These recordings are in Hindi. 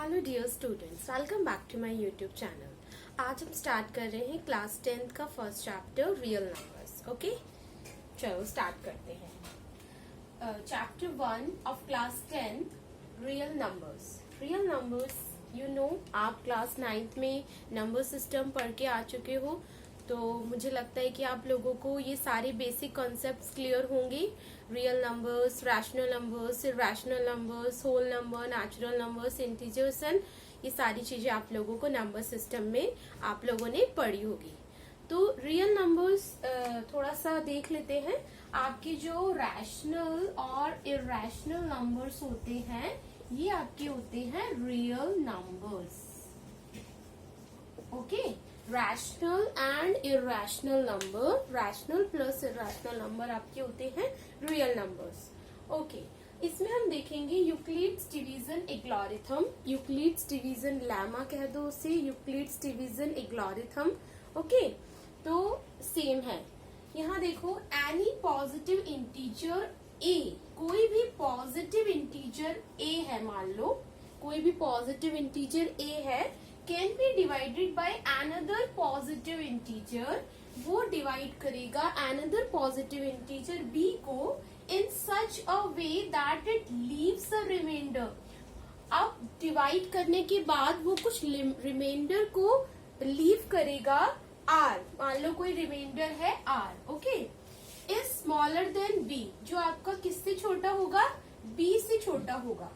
Hello dear students, welcome back to my YouTube channel. आज हम स्टार्ट कर रहे हैं क्लास 10th का first chapter real numbers. Okay, चलो स्टार्ट करते हैं। Chapter 1 of class 10th real numbers. Real numbers you know, आप क्लास 9th में नंबर सिस्टम पढ़ के आ चुके हो, तो मुझे लगता है कि आप लोगों को ये सारे बेसिक कॉन्सेप्ट्स क्लियर होंगे। Real numbers, rational numbers, irrational numbers, whole number, natural numbers, integers and ये सारी चीजें आप लोगों को नंबर सिस्टम में आप लोगों ने पढ़ी होगी। तो रियल नंबर्स थोड़ा सा देख लेते हैं। आपके जो रैशनल और इरैशनल नंबर्स होते हैं, ये आपके होते हैं real numbers. Okay, rational and irrational number, rational plus irrational number आपके होते हैं रियल नंबर्स। ओके, इसमें हम देखेंगे Euclid's division algorithm. Euclid's division lemma कह दो उसे, यूक्लिड्स डिवीजन एल्गोरिथम। ओके, तो सेम है। यहाँ देखो, एनी पॉजिटिव इंटीजर ए, कोई भी पॉजिटिव इंटीजर ए है, मान लो कोई भी पॉजिटिव इंटीजर ए है, can be divided by another positive integer. वो डिवाइड करेगा अनदर पॉजिटिव इंटीजर बी को in such a way that it leaves a remainder. अब डिवाइड करने के बाद वो कुछ रिमाइंडर को लीव करेगा आर। मान लो कोई रिमाइंडर है R. Okay, is smaller than B, जो आपका किससे छोटा होगा, बी से छोटा होगा।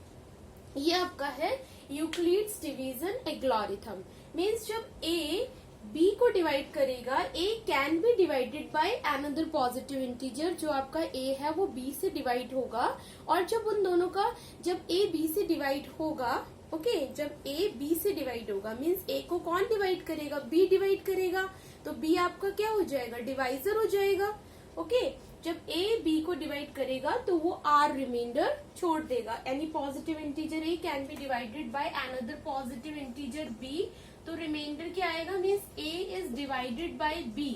ये आपका है यूक्लिड्स डिवीजन एल्गोरिथम। मीन्स जब ए बी को डिवाइड करेगा, a can be divided by another positive integer. जो आपका ए है वो बी से डिवाइड होगा, और जब उन दोनों का, जब ए बी से डिवाइड होगा, ओके, जब ए बी से डिवाइड होगा मीन्स ए को कौन डिवाइड करेगा, बी डिवाइड करेगा, तो बी आपका क्या हो जाएगा, डिवाइजर हो जाएगा। ओके, जब ए बी को डिवाइड करेगा तो वो आर रिमाइंडर छोड़ देगा। Any positive integer A can be divided by another positive integer B, तो रिमाइंडर क्या आएगा, means A is divided by B.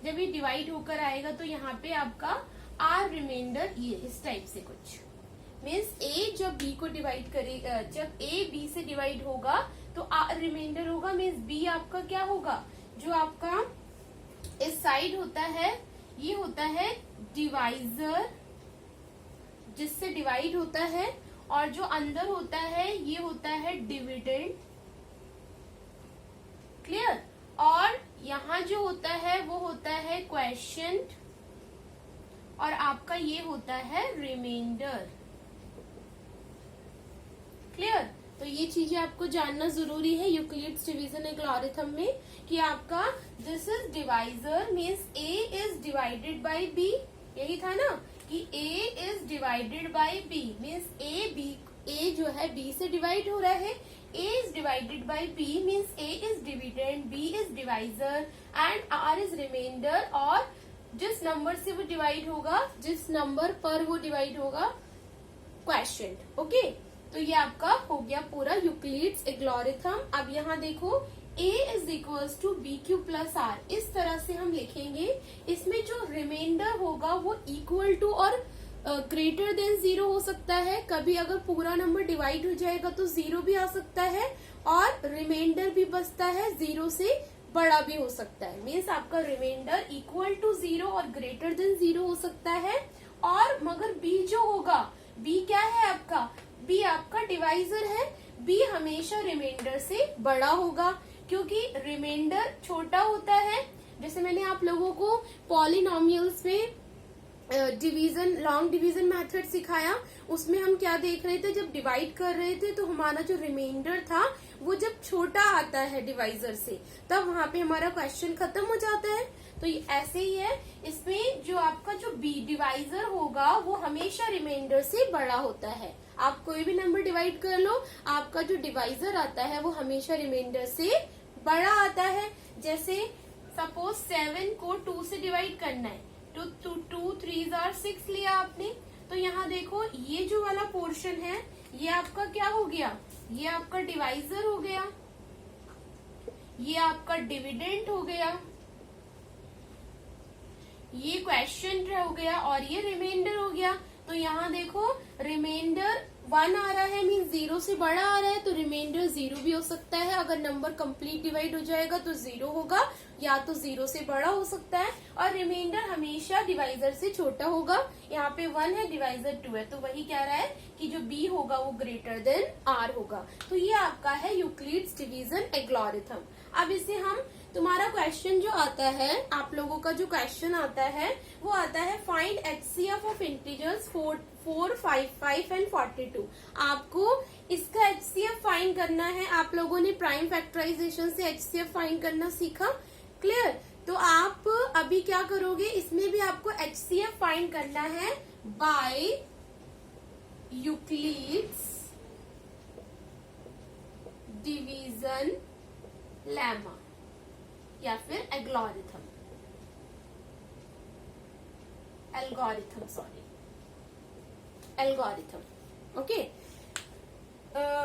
जब ये डिवाइड होकर आएगा तो यहाँ पे आपका आर रिमाइंडर ये इस टाइप से कुछ, मीन्स ए जब बी को डिवाइड करेगा, जब ए बी से डिवाइड होगा तो आर रिमाइंडर होगा, मीन्स बी आपका क्या होगा, जो आपका इस साइड होता है ये होता है डिवाइजर, जिससे डिवाइड होता है, और जो अंदर होता है ये होता है डिविडेंड। क्लियर। और यहाँ जो होता है वो होता है क्वेश्चन, और आपका ये होता है रिमाइंडर। क्लियर। तो ये चीजें आपको जानना जरूरी है यूक्लिड्स डिवीजन एल्गोरिथम में, कि आपका this is divisor means A is divided by B. यही था ना कि a is divided by B, means a जो है बी से डिवाइड हो रहा है, a is divided by B means A is dividend, B is divisor and R is remainder. और जिस नंबर से वो डिवाइड होगा, जिस नंबर पर वो डिवाइड होगा, क्वेश्चन। ओके, तो ये आपका हो गया पूरा यूक्लिड्स एल्गोरिथम। अब यहाँ देखो, a is equals to B Q plus R, इस तरह से हम लिखेंगे। इसमें जो रिमाइंडर होगा वो इक्वल टू और ग्रेटर देन 0 हो सकता है। कभी अगर पूरा नंबर डिवाइड हो जाएगा तो 0 भी आ सकता है, और रिमाइंडर भी बचता है 0 से बड़ा भी हो सकता है। मीन्स आपका रिमाइंडर इक्वल टू 0 और ग्रेटर देन 0 हो सकता है। और मगर बी जो होगा, बी क्या है आपका, बी आपका डिवाइजर है, बी हमेशा रिमाइंडर से बड़ा होगा, क्योंकि रिमाइंडर छोटा होता है। जैसे मैंने आप लोगों को पॉलिनोमियल्स में डिवीजन, लॉन्ग डिवीजन मेथड सिखाया, उसमें हम क्या देख रहे थे, जब डिवाइड कर रहे थे तो हमारा जो रिमाइंडर था वो जब छोटा आता है डिवाइजर से, तब वहां पे हमारा क्वेश्चन खत्म हो जाता है। तो ऐसे ही है, इसमें जो आपका जो बी डिवाइजर होगा वो हमेशा रिमाइंडर से बड़ा होता है। आप कोई भी नंबर डिवाइड कर लो, आपका जो डिवाइजर आता है वो हमेशा रिमाइंडर से बड़ा आता है। जैसे सपोज 7 को 2 से डिवाइड करना है, तो 2 3 आर 6 लिया आपने, तो यहाँ देखो ये जो वाला पोर्शन है ये आपका क्या हो गया, ये आपका डिवाइजर हो गया, ये आपका डिविडेंड हो गया, ये क्वेश्चन हो गया, और ये रिमाइंडर हो गया। तो यहाँ देखो रिमाइंडर 1 आ रहा है मीन 0 से बड़ा आ रहा है तो रिमाइंडर 0 भी हो सकता है। अगर नंबर कंप्लीट डिवाइड हो जाएगा तो 0 होगा, या तो 0 से बड़ा हो सकता है, और रिमाइंडर हमेशा डिवाइजर से छोटा होगा। यहाँ पे 1 है, डिवाइजर 2 है, तो वही कह रहा है कि जो b होगा वो ग्रेटर देन r होगा। तो ये आपका है यूक्लिड्स डिवीजन एल्गोरिथम। अब इसे हम, तुम्हारा क्वेश्चन जो आता है, आप लोगों का जो क्वेश्चन आता है वो आता है find HCF of integers 4, 5, 5 and 42। आपको इसका HCF फाइंड करना है। आप लोगों ने प्राइम फैक्टराइजेशन से HCF फाइंड करना सीखा, क्लियर? तो आप अभी क्या करोगे, इसमें भी आपको HCF फाइंड करना है बाय यूक्लिड्स डिवीजन लेमा या फिर algorithm, okay,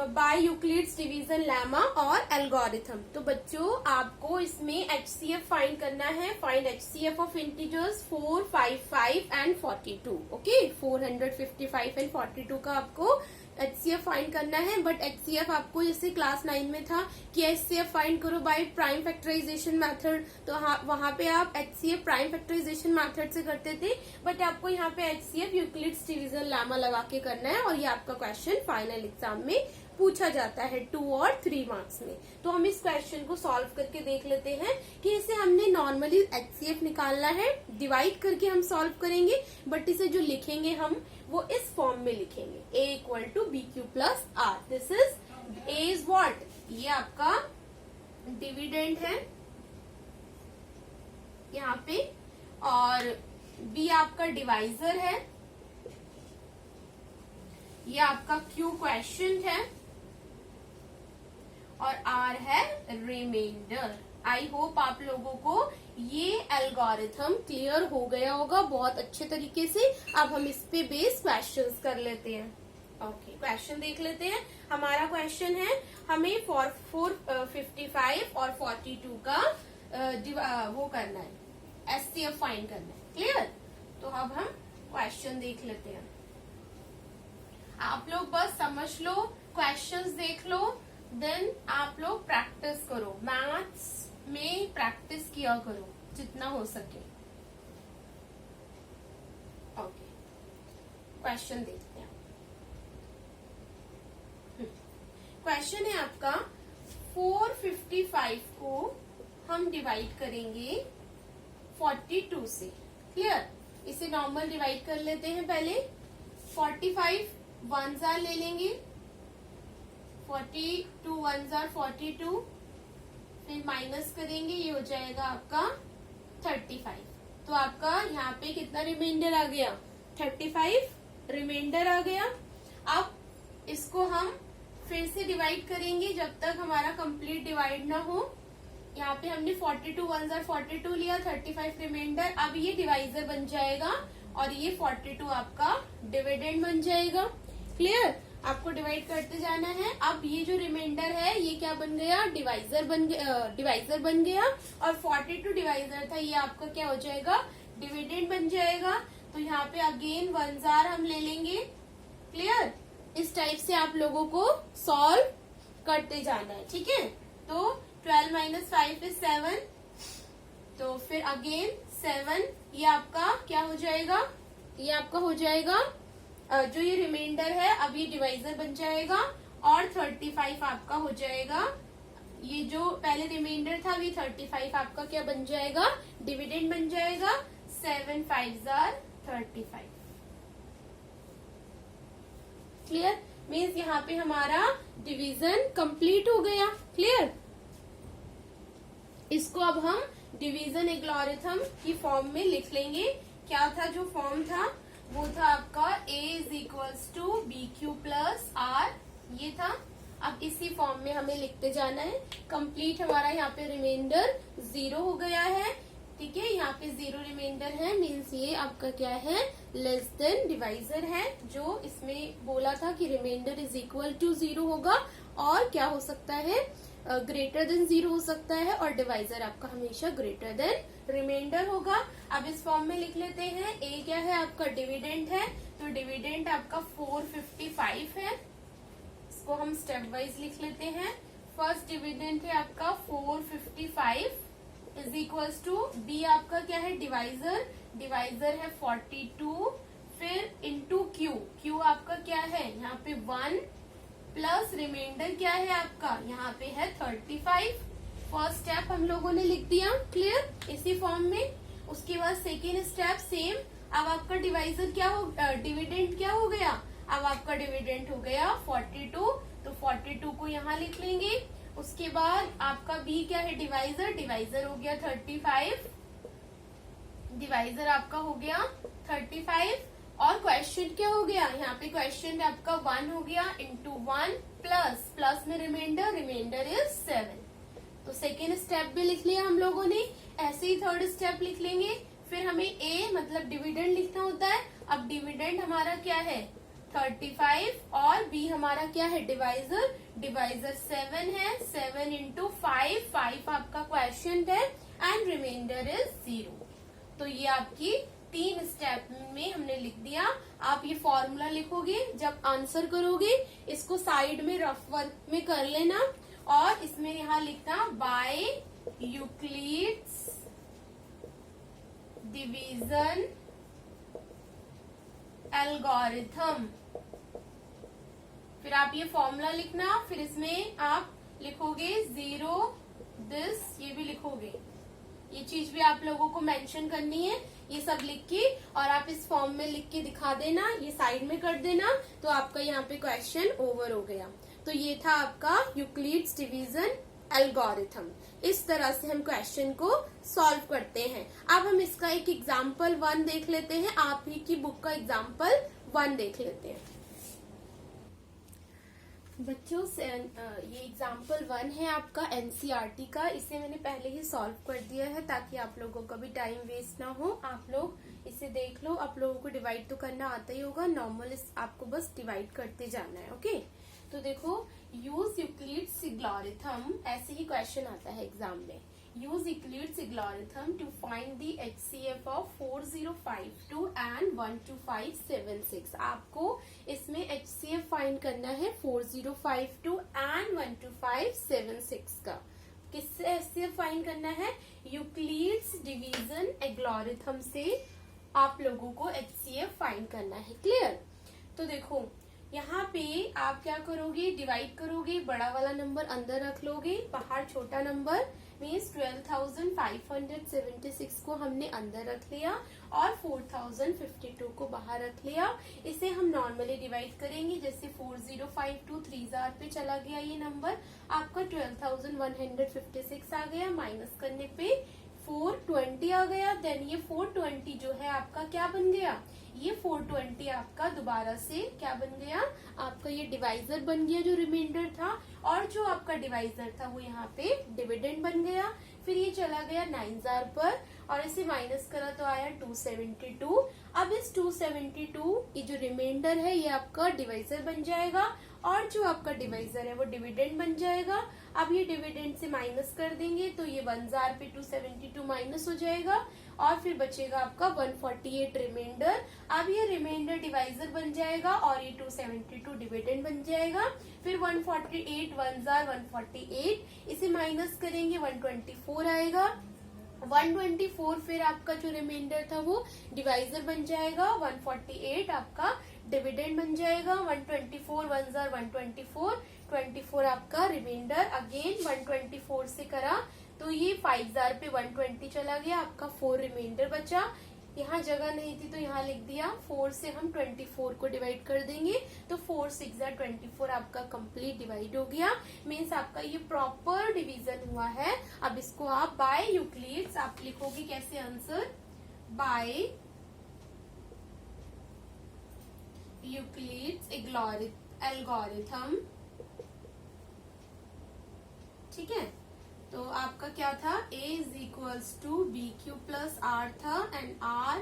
by Euclid's division lemma और एल्गोरिथम। तो बच्चों आपको इसमें HCF फाइंड करना है, find HCF of integers 4, 5, 5 and 42, okay, 455 and 42 का आपको HCF फाइंड करना है। बट HCF आपको जैसे क्लास 9 में था कि HCF फाइंड करो बाय प्राइम फैक्टराइजेशन मेथड, तो वहां पे आप HCF प्राइम फैक्टराइजेशन मेथड से करते थे, बट आपको यहाँ पे HCF यूक्लिड्स डिवीजन लेमा लगा के करना है, और ये आपका क्वेश्चन फाइनल एग्जाम में पूछा जाता है 2 और 3 मार्क्स में। तो हम इस क्वेश्चन को सॉल्व करके देख लेते हैं कि इसे हमने नॉर्मली HCF निकालना है, डिवाइड करके हम सॉल्व करेंगे, बट इसे जो लिखेंगे हम वो इस फॉर्म में लिखेंगे, A equal to BQ plus R। This is A is what, ये आपका डिविडेंड है यहाँ पे, और B आपका डिवाइजर है, ये आपका Q क्वेश्चन है, और R है रिमाइंडर। आई होप आप लोगों को ये एल्गोरिथम क्लियर हो गया होगा बहुत अच्छे तरीके से। अब हम इस पे बेस क्वेश्चंस कर लेते हैं। ओके, क्वेश्चन देख लेते हैं। हमारा क्वेश्चन है, हमें 455 और 42 का वो करना है, HCF फाइंड करना है, क्लियर? तो अब हम क्वेश्चन देख लेते हैं। आप लोग बस समझ लो, क्वेश्चंस देख लो, देन आप लोग प्रैक्टिस करो, मैथ्स में प्रैक्टिस किया करो जितना हो सके। ओके, क्वेश्चन देखते हैं। क्वेश्चन है आपका 455 को हम डिवाइड करेंगे 42 से, क्लियर? इसे नॉर्मल डिवाइड कर लेते हैं पहले। 45 1 जार ले लेंगे, 42 1 जार 42, फिर माइनस करेंगे, ये हो जाएगा आपका 35। तो आपका यहाँ पे कितना रिमाइंडर आ गया, 35 रिमाइंडर आ गया। अब इसको हम फिर से डिवाइड करेंगे जब तक हमारा कंप्लीट डिवाइड ना हो। यहाँ पे हमने 42 1 जार 42 लिया, 35 रिमाइंडर। अब ये डिवाइजर बन जाएगा और ये 42 आपका डिविडेंड बन जाएगा, क्लियर? आपको डिवाइड करते जाना है। अब ये जो रिमाइंडर है ये क्या बन गया, डिवाइजर बन गया, और 42 डिवाइजर था, ये आपका क्या हो जाएगा, डिविडेंड बन जाएगा। तो यहाँ पे अगेन 1 जार हम ले लेंगे, क्लियर? इस टाइप से आप लोगों को सॉल्व करते जाना है, ठीक है? तो 12 माइनस 5 इज 7, तो फिर अगेन 7, ये आपका क्या हो जाएगा, ये आपका हो जाएगा जो ये रिमाइंडर है, अब ये डिवाइजर बन जाएगा, और 35 आपका हो जाएगा। ये जो पहले रिमाइंडर था अभी 35 आपका क्या बन जाएगा, डिविडेंड बन जाएगा। 7 5 जार 35, क्लियर? मीन्स यहाँ पे हमारा डिवीजन कंप्लीट हो गया, क्लियर? इसको अब हम डिवीजन एल्गोरिथम की फॉर्म में लिख लेंगे। क्या था जो फॉर्म था, वो था आपका A is equals to BQ plus R, ये था। अब इसी फॉर्म में हमें लिखते जाना है। कंप्लीट हमारा यहाँ पे रिमाइंडर 0 हो गया है, ठीक है? यहाँ पे 0 रिमाइंडर है, मीन्स ये आपका क्या है, लेस देन डिवाइजर है। जो इसमें बोला था कि रिमाइंडर इज इक्वल टू 0 होगा, और क्या हो सकता है, ग्रेटर देन 0 हो सकता है, और डिवाइजर आपका हमेशा ग्रेटर देन रिमाइंडर होगा। अब इस फॉर्म में लिख लेते हैं। ए क्या है आपका, डिविडेंड है, तो डिविडेंड आपका 455 है। इसको हम स्टेप वाइज लिख लेते हैं। फर्स्ट डिविडेंड है आपका 455 इज इक्वल्स टू बी आपका क्या है डिवाइजर, डिवाइजर है 42, फिर इंटू क्यू, क्यू आपका क्या है यहाँ पे 1 प्लस रिमाइंडर क्या है आपका यहाँ पे है 35। फर्स्ट स्टेप हम लोगों ने लिख दिया, क्लियर, इसी फॉर्म में। उसके बाद सेकेंड स्टेप सेम। अब आपका डिवाइजर क्या हो, डिविडेंड क्या हो गया, अब आपका डिविडेंड हो गया 42, तो 42 को यहाँ लिख लेंगे। उसके बाद आपका बी क्या है डिवाइजर, डिवाइजर हो गया 35, डिवाइजर आपका हो गया 35। और क्वेश्चन क्या हो गया, यहाँ पे क्वेश्चन आपका 1 हो गया इंटू 1 प्लस, प्लस में रिमाइंडर, रिमाइंडर इज 7। तो सेकेंड स्टेप भी लिख लिया हम लोगों ने। ऐसे ही थर्ड स्टेप लिख लेंगे। फिर हमें ए मतलब डिविडेंड लिखना होता है। अब डिविडेंड हमारा क्या है 35 और बी हमारा क्या है डिवाइजर, डिवाइजर 7 है, 7 इंटू 5, 5 आपका क्वेश्चन है एंड रिमाइंडर इज 0। तो ये आपकी 3 स्टेप में हमने लिख दिया। आप ये फॉर्मूला लिखोगे, जब आंसर करोगे इसको साइड में रफ वर्क में कर लेना और इसमें यहाँ लिखना बाय यूक्लिड्स डिवीजन एल्गोरिथम। फिर आप ये फॉर्मूला लिखना, फिर इसमें आप लिखोगे 0 दिस, ये भी लिखोगे, ये चीज भी आप लोगों को मेंशन करनी है। ये सब लिख के और आप इस फॉर्म में लिख के दिखा देना, ये साइड में कर देना, तो आपका यहाँ पे क्वेश्चन ओवर हो गया। तो ये था आपका यूक्लिड्स डिवीजन एल्गोरिथम। इस तरह से हम क्वेश्चन को सॉल्व करते हैं। अब हम इसका एक एग्जाम्पल 1 देख लेते हैं। आप ही की बुक का एग्जाम्पल 1 देख लेते हैं बच्चों से। ये एग्जाम्पल 1 है आपका एनसीईआरटी का। इसे मैंने पहले ही सॉल्व कर दिया है ताकि आप लोगों का भी टाइम वेस्ट ना हो। आप लोग इसे देख लो। आप लोगों को डिवाइड तो करना आता ही होगा, नॉर्मल आपको बस डिवाइड करते जाना है। ओके, तो देखो यूज यूक्लिड्स एल्गोरिथम, ऐसे ही क्वेश्चन आता है एग्जाम में। Use Euclid's algorithm to find the HCF of 4052 and 12576। आपको इसमें HCF फाइंड करना है 4052 एंड 12576 का। किससे HCF फाइंड करना है, यूक्लिड्स डिवीजन एल्गोरिथम से आप लोगों को HCF फाइंड करना है। क्लियर। तो देखो यहाँ पे आप क्या करोगे, डिवाइड करोगे, बड़ा वाला नंबर अंदर रख लोगे, बाहर छोटा नंबर मीन्स 12,576 को हमने अंदर रख लिया और 4052 को बाहर रख लिया। इसे हम नॉर्मली डिवाइड करेंगे, जैसे 4052 3 जार पे चला गया ये नंबर, आपका 12,156 आ गया, माइनस करने पे 420 आ गया। देन ये 420 जो है आपका क्या बन गया, ये 420 आपका दोबारा से क्या बन गया, आपका ये डिवाइजर बन गया जो रिमाइंडर था, और जो आपका डिवाइजर था वो यहाँ पे डिविडेंड बन गया। फिर ये चला गया 9 जार पर और इसे माइनस करा तो आया 272। अब इस 272 ये जो रिमाइंडर है ये आपका डिवाइजर बन जाएगा और जो आपका डिवाइजर है वो डिविडेंड बन जाएगा। अब ये डिविडेंड से माइनस कर देंगे तो ये 1 जार पे 272 माइनस हो जाएगा और फिर बचेगा आपका 148 रिमाइंडर। अब ये रिमाइंडर डिवाइजर बन जाएगा और ये 272 डिविडेंड बन जाएगा। फिर 148 1 जार 148, इसे माइनस करेंगे 124 आएगा। 124 फिर आपका जो रिमाइंडर था वो डिवाइजर बन जाएगा, 148 आपका डिविडेंड बन जाएगा। 124 1 जार 124, 24 आपका रिमाइंडर। अगेन 124 से करा तो ये 5 जार पे 120 चला गया, आपका 4 रिमाइंडर बचा। यहाँ जगह नहीं थी तो यहाँ लिख दिया, 4 से हम 24 को डिवाइड कर देंगे तो 4 6 जार 24 आपका कंप्लीट डिवाइड हो गया। मीन्स आपका ये प्रॉपर डिवीजन हुआ है। अब इसको आप बाय यूक्लिड्स आप लिखोगे कैसे आंसर, बाय यूक्लिड्स एल्गोरिथम। ठीक है, तो आपका क्या था, a is equals to B Q plus R था and r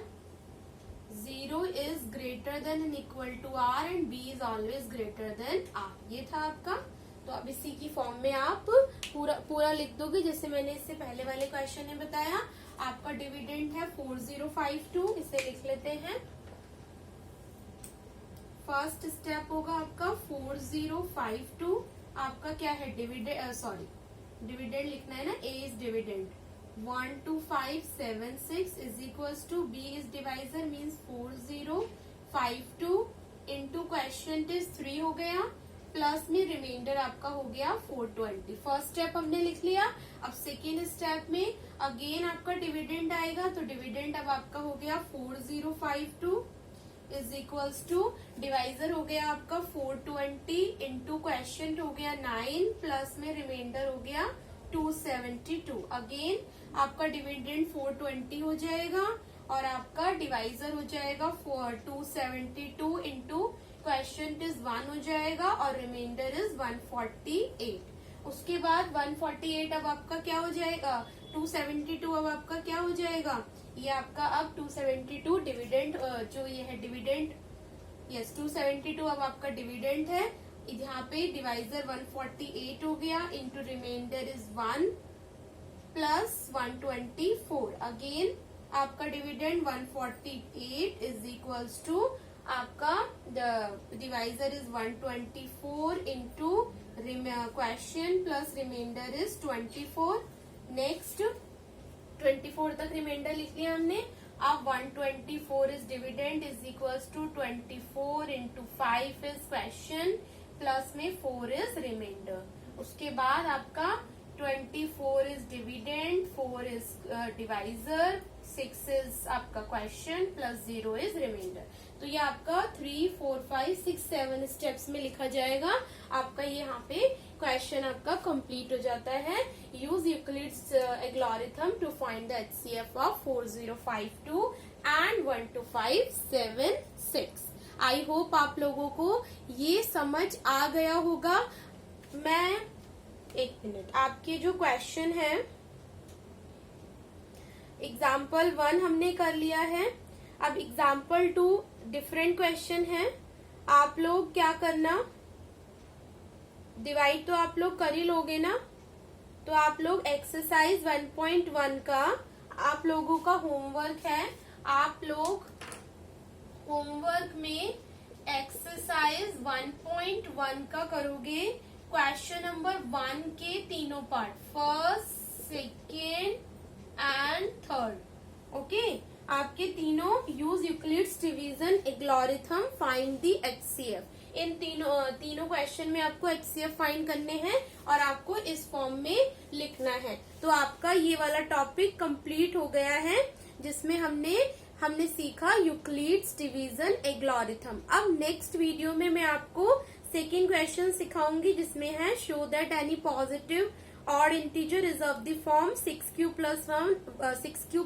0 is greater than and equal to r and b is always greater than r, ये था आपका। तो अब इसी की फॉर्म में आप पूरा लिख दोगे जैसे मैंने इससे पहले वाले क्वेश्चन में बताया। आपका डिविडेंड है 4052, इसे लिख लेते हैं फर्स्ट स्टेप होगा आपका 4052। आपका क्या है, डिविडेंड लिखना है ना, a is dividend 12576 is equals to B is divisor means 4052 into quotient is 3 हो गया, प्लस में रिमाइंडर आपका हो गया 420। फर्स्ट स्टेप हमने लिख लिया। अब सेकेंड स्टेप में अगेन आपका डिविडेंड आएगा, तो डिविडेंड अब आपका हो गया 4052 इज इक्वल्स टू डिवाइजर हो गया आपका 420 इंटू क्वेश्चन हो गया 9 प्लस में रिमाइंडर हो गया 272। अगेन आपका डिविडेंड 420 हो जाएगा और आपका डिवाइजर हो जाएगा 272 इंटू क्वेश्चन इज 1 हो जाएगा और रिमाइंडर इज 148। उसके बाद 148 अब आपका क्या हो जाएगा, 272 अब आपका क्या हो जाएगा, ये आपका अब 272 डिविडेंड जो ये है डिविडेंड, यस 272 अब आपका डिविडेंड है। यहाँ पे डिवाइजर 148 हो गया into remainder is 1 plus 124। Again आपका डिविडेंड 148 इज इक्वल्स टू आपका divisor is 124 into question plus remainder is 24। Next 24 तक रिमाइंडर लिख लिया हमने। अब 124 is dividend is equals to 24 into 5 is question plus में 4 इज रिमाइंडर। उसके बाद आपका 24 is dividend, 4 is divisor, 6 is आपका क्वेश्चन प्लस 0 इज रिमाइंडर। तो ये आपका 3, 4, 5, 6, 7 स्टेप्स में लिखा जाएगा। आपका यहाँ पे क्वेश्चन आपका कंप्लीट हो जाता है। Use Euclid's algorithm to find the HCF of 4052 and 12576। I hope आप लोगों को ये समझ आ गया होगा। मैं एक मिनट, आपके जो क्वेश्चन है एग्जाम्पल 1 हमने कर लिया है। अब एग्जाम्पल 2 डिफरेंट क्वेश्चन है। आप लोग क्या करना, डिवाइड तो आप लोग कर ही लोगे ना, तो आप लोग एक्सरसाइज 1.1 का आप लोगों का होमवर्क है। आप लोग होमवर्क में एक्सरसाइज 1.1 का करोगे क्वेश्चन नंबर 1 के तीनों part, first, second and third. Okay, आपके तीनों use Euclid's division algorithm find the HCF। इन तीनों क्वेश्चन में आपको HCF फाइंड करने हैं और आपको इस फॉर्म में लिखना है। तो आपका ये वाला टॉपिक कंप्लीट हो गया है जिसमें हमने सीखा यूक्लिड्स डिवीजन एल्गोरिथम। अब नेक्स्ट वीडियो में मैं आपको सेकेंड क्वेश्चन सिखाऊंगी जिसमें है show that any positive odd integer is of the form 6q plus 1 और 6q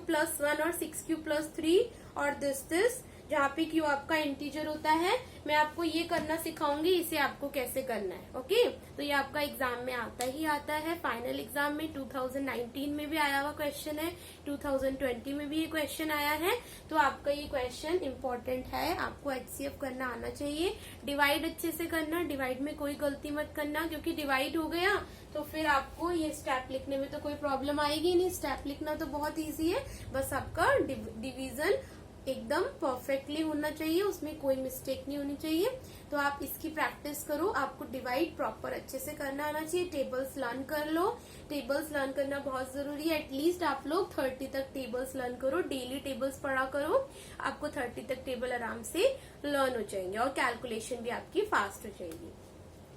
plus 3 और दिस जहाँ पे q आपका इंटीजर होता है। मैं आपको ये करना सिखाऊंगी, इसे आपको कैसे करना है। ओके, तो ये आपका एग्जाम में आता है। फाइनल एग्जाम में 2019 में भी आया हुआ क्वेश्चन है, 2020 में भी ये क्वेश्चन आया है। तो आपका ये क्वेश्चन इम्पोर्टेंट है, आपको HCF करना आना चाहिए। डिवाइड अच्छे से करना, डिवाइड में कोई गलती मत करना, क्योंकि डिवाइड हो गया तो फिर आपको ये स्टेप लिखने में तो कोई प्रॉब्लम आएगी नहीं। स्टेप लिखना तो बहुत इजी है, बस आपका डिवीजन एकदम परफेक्टली होना चाहिए, उसमें कोई मिस्टेक नहीं होनी चाहिए। तो आप इसकी प्रैक्टिस करो, आपको डिवाइड प्रॉपर अच्छे से करना आना चाहिए। टेबल्स लर्न कर लो, टेबल्स लर्न करना बहुत जरूरी है। एटलीस्ट आप लोग 30 तक टेबल्स लर्न करो, डेली टेबल्स पढ़ा करो, आपको 30 तक टेबल आराम से लर्न हो जाएंगे और कैलकुलेशन भी आपकी फास्ट हो जाएगी।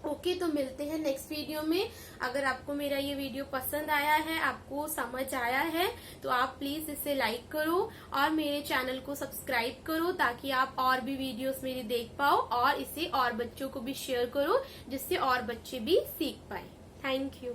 ओके, तो मिलते हैं नेक्स्ट वीडियो में। अगर आपको मेरा ये वीडियो पसंद आया है, आपको समझ आया है, तो आप प्लीज इसे लाइक करो और मेरे चैनल को सब्सक्राइब करो ताकि आप और भी वीडियोस मेरी देख पाओ और इसे और बच्चों को भी शेयर करो जिससे और बच्चे भी सीख पाए। Thank you.